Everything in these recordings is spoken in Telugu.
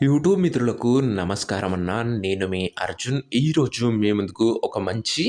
యూట్యూబ్ మిత్రులకు నమస్కారం అన్న. నేను మీ అర్జున్. ఈరోజు మీ ముందుకు ఒక మంచి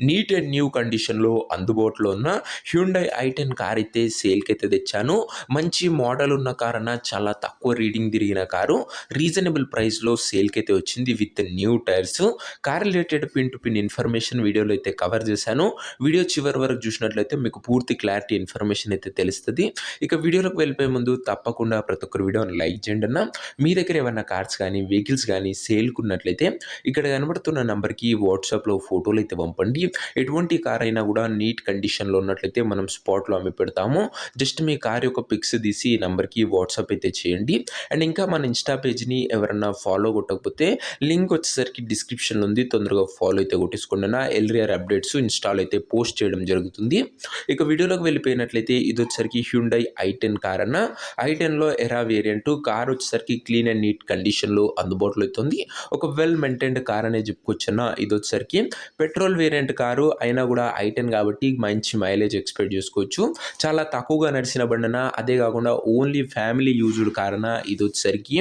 నీట్ అండ్ న్యూ కండిషన్లో అందుబాటులో ఉన్న హ్యుండై i10 కార్ అయితే సేల్కి అయితే తెచ్చాను. మంచి మోడల్ ఉన్న కార్ అన్న, చాలా తక్కువ రీడింగ్ తిరిగిన కారు, రీజనబుల్ ప్రైస్లో సేల్కి అయితే వచ్చింది with new tyres. Car related pin to pin information వీడియోలో అయితే కవర్ చేశాను. వీడియో చివరి వరకు చూసినట్లయితే మీకు పూర్తి క్లారిటీ ఇన్ఫర్మేషన్ అయితే తెలుస్తుంది. ఇక వీడియోలోకి వెళ్ళిపోయే ముందు తప్పకుండా ప్రతి ఒక్కరు వీడియోని లైక్ చేయండి అన్న. మీ దగ్గర ఏమన్నా కార్స్ కానీ వెహికల్స్ కానీ సేల్కున్నట్లయితే ఇక్కడ కనబడుతున్న నెంబర్కి వాట్సాప్లో ఫోటోలు అయితే పంపండి. ఎటువంటి కార్ అయినా కూడా నీట్ కండిషన్లో ఉన్నట్లయితే మనం స్పాట్లో అమ్మి పెడతాము. జస్ట్ మీ కార్ యొక్క పిక్స్ తీసి ఈ నెంబర్కి వాట్సాప్ అయితే చేయండి. అండ్ ఇంకా మన ఇన్స్టా పేజ్ని ఎవరన్నా ఫాలో కొట్టకపోతే లింక్ వచ్చేసరికి డిస్క్రిప్షన్లో ఉంది, తొందరగా ఫాలో అయితే కొట్టేసుకోండి. ఎల్రియర్ అప్డేట్స్ ఇన్స్టాల్ అయితే పోస్ట్ చేయడం జరుగుతుంది. ఇక వీడియోలోకి వెళ్ళిపోయినట్లయితే ఇది వచ్చేసరికి హ్యుండై i10 కార్ అన్న. i10లో ఎరా వేరియంట్ కార్ వచ్చేసరికి క్లీన్ అండ్ నీట్ కండిషన్లో అందుబాటులో అవుతుంది. ఒక వెల్ మెయింటైన్డ్ కార్ అనే చెప్పుకోవచ్చన్న. ఇది వచ్చేసరికి పెట్రోల్ వేరియంట్ కారు అయినా కూడా i10 కాబట్టి మంచి మైలేజ్ ఎక్స్పెక్ట్ చేసుకోవచ్చు. చాలా తక్కువగా నడిచిన బండన, అదే కాకుండా ఓన్లీ ఫ్యామిలీ యూజ్డ్ కార్ అన్న. ఇది వచ్చేసరికి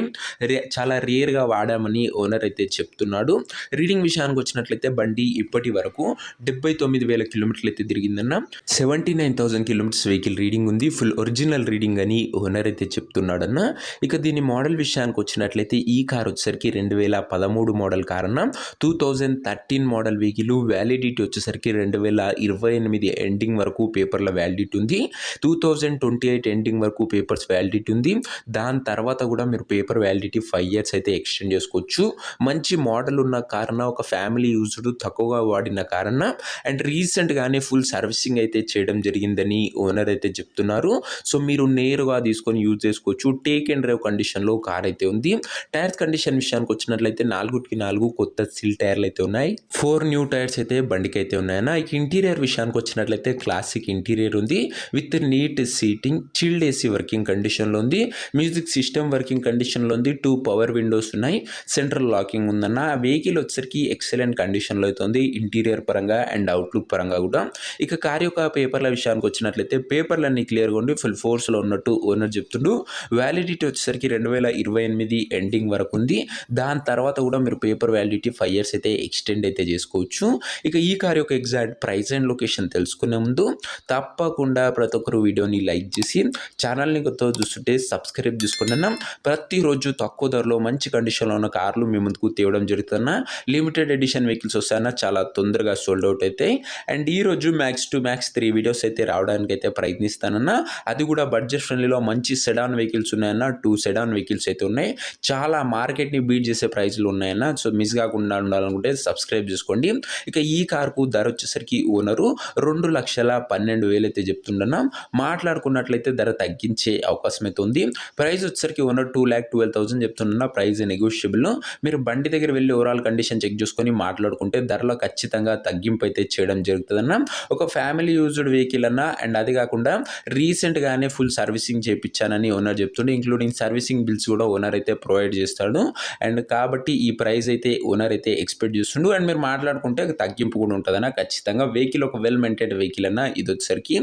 చాలా రేర్గా వాడామని ఓనర్ అయితే చెప్తున్నాడు. రీడింగ్ విషయానికి వచ్చినట్లయితే బండి ఇప్పటి వరకు 79,000 కిలోమీటర్లు అయితే తిరిగిందన్న. 79,000 కిలోమీటర్స్ వెహికల్ రీడింగ్ ఉంది. ఫుల్ ఒరిజినల్ రీడింగ్ అని ఓనర్ అయితే చెప్తున్నాడన్న. ఇక దీని మోడల్ విషయానికి వచ్చినట్లయితే ఈ కార్ వచ్చేసరికి 2013 మోడల్ కార్ అన్న. 2013 మోడల్ వెహికల్. వ్యాలిడిటీ వచ్చేసరికి 2028 ఎండింగ్ వరకు పేపర్ల వ్యాలిడిటీ ఉంది. 2028 ఎండింగ్ వరకు పేపర్స్ వ్యాలిడిటీ ఉంది. దాని తర్వాత కూడా మీరు పేపర్ వ్యాలిడిటీ 5 ఇయర్స్ అయితే ఎక్స్టెండ్ చేసుకోవచ్చు. మంచి మోడల్ ఉన్న కార్ అన్న, ఒక ఫ్యామిలీ యూజ్డ్ తక్కువగా వాడిన కార్ అన్న. అండ్ రీసెంట్గానే ఫుల్ సర్వీసింగ్ అయితే చేయడం జరిగిందని ఓనర్ అయితే చెప్తున్నారు. సో మీరు నేరుగా తీసుకొని యూజ్ చేసుకోవచ్చు. టేక్ అండ్ డ్రైవ్ కండిషన్లో కార్ అయితే ఉంది. టైర్స్ కండిషన్ విషయానికి వచ్చినట్లయితే 4/4 కొత్త సిల్ టైర్లు అయితే ఉన్నాయి. 4 న్యూ టైర్స్ అయితే బండికి అయితే ఉన్నాయన్న. ఇక ఇంటీరియర్ విషయానికి వచ్చినట్లయితే క్లాసిక్ ఇంటీరియర్ ఉంది with neat seating, chilled AC working కండిషన్లో ఉంది. మ్యూజిక్ సిస్టమ్ వర్కింగ్ కండిషన్లో ఉంది. 2 పవర్ విండోస్ ఉన్నాయి. సెంట్రల్ లాకింగ్ ఉందన్న. వెహికల్ వచ్చేసరికి ఎక్సలెంట్ కండిషన్లో అయితే ఉంది, ఇంటీరియర్ పరంగా అండ్ అవుట్లుక్ పరంగా కూడా. ఇక కార్ యొక్క పేపర్ల విషయానికి వచ్చినట్లయితే పేపర్లన్నీ క్లియర్గా ఉండి ఫుల్ ఫోర్స్లో ఉన్నట్టు ఓనర్ చెప్తుండు. వ్యాలిడిటీ వచ్చేసరికి 2028 ఎండింగ్ వరకు ఉంది. దాని తర్వాత కూడా మీరు పేపర్ వ్యాలిడిటీ 5 ఇయర్స్ అయితే ఎక్స్టెండ్ అయితే చేసుకోవచ్చు. ఇక ఈ కార్ యొక్క ఎగ్జాక్ట్ ప్రైస్ అండ్ లొకేషన్ తెలుసుకునే ముందు తప్పకుండా ప్రతి ఒక్కరు వీడియోని లైక్ చేసి ఛానల్ని కొత్తగా చూస్తుంటే సబ్స్క్రైబ్ చేసుకోండి అన్న. ప్రతిరోజు తక్కువ ధరలో మంచి కండిషన్లో ఉన్న కార్లు మీ ముందుకు తేవడం జరుగుతున్న లిమిటెడ్ ఎడిషన్ వెహికల్స్ వస్తాయన్న. చాలా తొందరగా సోల్డ్ అవుట్ అవుతాయి. అండ్ ఈరోజు మ్యాక్స్ టు మ్యాక్స్ 3 వీడియోస్ అయితే రావడానికి అయితే ప్రయత్నిస్తానన్న. అది కూడా బడ్జెట్ ఫ్రెండ్లీలో మంచి సెడాన్ వెహికల్స్ ఉన్నాయన్న. 2 సెడాన్ వెహికల్స్ అయితే ఉన్నాయి. చాలా మార్కెట్ని బీట్ చేసే ప్రైస్లు ఉన్నాయన్న. సో మిస్ కాకుండా ఉండాలనుకుంటే సబ్స్క్రైబ్ చేసుకోండి. ఇక ఈ కార్కు ధర వచ్చేసరికి ఓనరు 2,12,000 అయితే చెప్తుండన్న. మాట్లాడుకున్నట్లయితే ధర తగ్గించే అవకాశం అయితే ఉంది. ప్రైస్ వచ్చేసరికి ఓనర్ 2,12,000 చెప్తున్న. Price negotiable. మీరు బండి దగ్గర వెళ్ళి ఓవరాల్ కండిషన్ చెక్ చేసుకొని మాట్లాడుకుంటే ధరలో ఖచ్చితంగా తగ్గింపు అయితే చేయడం జరుగుతుందన్న. ఒక ఫ్యామిలీ యూజ్డ్ వెహికల్ అన్న. అండ్ అది కాకుండా రీసెంట్గానే ఫుల్ సర్వీసింగ్ చేయించానని ఓనర్ చెప్తుండే. ఇంక్లూడింగ్ సర్వీసింగ్ బిల్స్ కూడా ఓనర్ అయితే ప్రొవైడ్ చేస్తాడు. అండ్ కాబట్టి ఈ ప్రైస్ అయితే ఓనర్ అయితే ఎక్స్పెక్ట్ చేస్తుండు. అండ్ మీరు మాట్లాడుకుంటే తగ్గింపు కూడా ఉంటుందన్న. ఖచ్చితంగా వెహికల్ ఒక వెల్ మెయింటైన్డ్ వెహికల్ అన్న. ఇది వచ్చేసరికి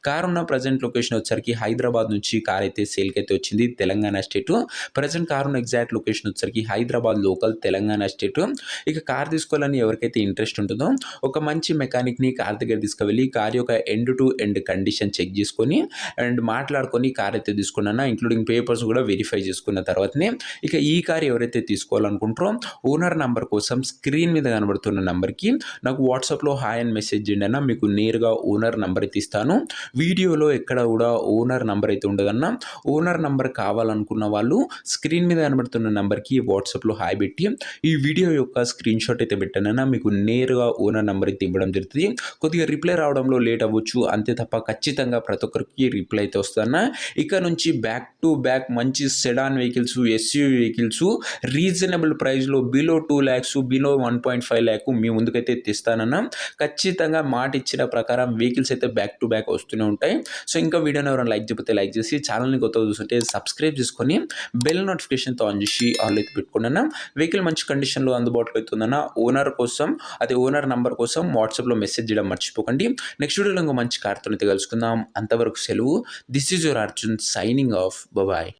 కార్ ఉన్న ప్రజెంట్ లొకేషన్ వచ్చేసరికి హైదరాబాద్ నుంచి కార్ అయితే సేల్కి అయితే వచ్చింది, తెలంగాణ స్టేట్. ప్రజెంట్ కార్ ఉన్న ఎగ్జాక్ట్ లొకేషన్ వచ్చేసరికి హైదరాబాద్ లోకల్, తెలంగాణ స్టేట్. ఇక కార్ తీసుకోవాలని ఎవరికైతే ఇంట్రెస్ట్ ఉంటుందో ఒక మంచి మెకానిక్ని కార్ దగ్గర తీసుకువెళ్ళి కార్ యొక్క end to end condition check చేసుకొని అండ్ మాట్లాడుకొని కార్ అయితే తీసుకున్నా. ఇంక్లూడింగ్ పేపర్స్ కూడా వెరిఫై చేసుకున్న తర్వాతనే ఇక ఈ కార్ ఎవరైతే తీసుకోవాలనుకుంటారో ఓనర్ నంబర్ కోసం స్క్రీన్ మీద కనబడుతున్న నంబర్కి నాకు వాట్సాప్లో హాయ్ అని మెసేజ్ చేయండి అన్న. మీకు నేరుగా ఓనర్ నంబర్ అయితే ఇస్తాను. వీడియోలో ఎక్కడ కూడా ఓనర్ నంబర్ అయితే ఉండదన్న. ఓనర్ నంబర్ కావాలనుకున్న వాళ్ళు స్క్రీన్ మీద కనబడుతున్న నంబర్కి వాట్సాప్లో హాయ్ పెట్టి ఈ వీడియో యొక్క స్క్రీన్ షాట్ అయితే పెట్టానన్న. మీకు నేరుగా ఓనర్ నంబర్ అయితే ఇవ్వడం జరుగుతుంది. కొద్దిగా రిప్లై రావడంలో లేట్ అవ్వచ్చు, అంతే తప్ప ఖచ్చితంగా ప్రతి ఒక్కరికి రిప్లై అయితే వస్తుందన్న. ఇక నుంచి బ్యాక్ టు బ్యాక్ మంచి sedan vehicles, SUV vehicles reasonable ప్రైస్లో బిలో 2 lakhs, బిలో 1.5 lakh మీ ముందుకైతే తెస్తానన్నా. ఖచ్చితంగా మాట ఇచ్చిన ప్రకారం వెహికల్స్ అయితే బ్యాక్ టు బ్యాక్ వస్తూనే ఉంటాయి. సో ఇంకా వీడియోని ఎవరైనా లైక్ చెప్తే లైక్ చేసి ఛానల్ని కొత్తగా చూస్తుంటే సబ్స్క్రైబ్ చేసుకొని బెల్ నోటిఫికేషన్తో ఆన్ చేసి ఆల్ అయితే పెట్టుకున్నా. వెహికల్ మంచి కండిషన్లో అందుబాటులో అవుతుందన్న. ఓనర్ కోసం, అదే ఓనర్ నంబర్ కోసం వాట్సాప్లో మెసేజ్ చేయడం మర్చిపోకండి. నెక్స్ట్ వీడియోలో ఇంకో మంచి కార్తో అయితే కలుసుకుందాం. అంతవరకు సెలవు. This is your Arjun signing off. Bye.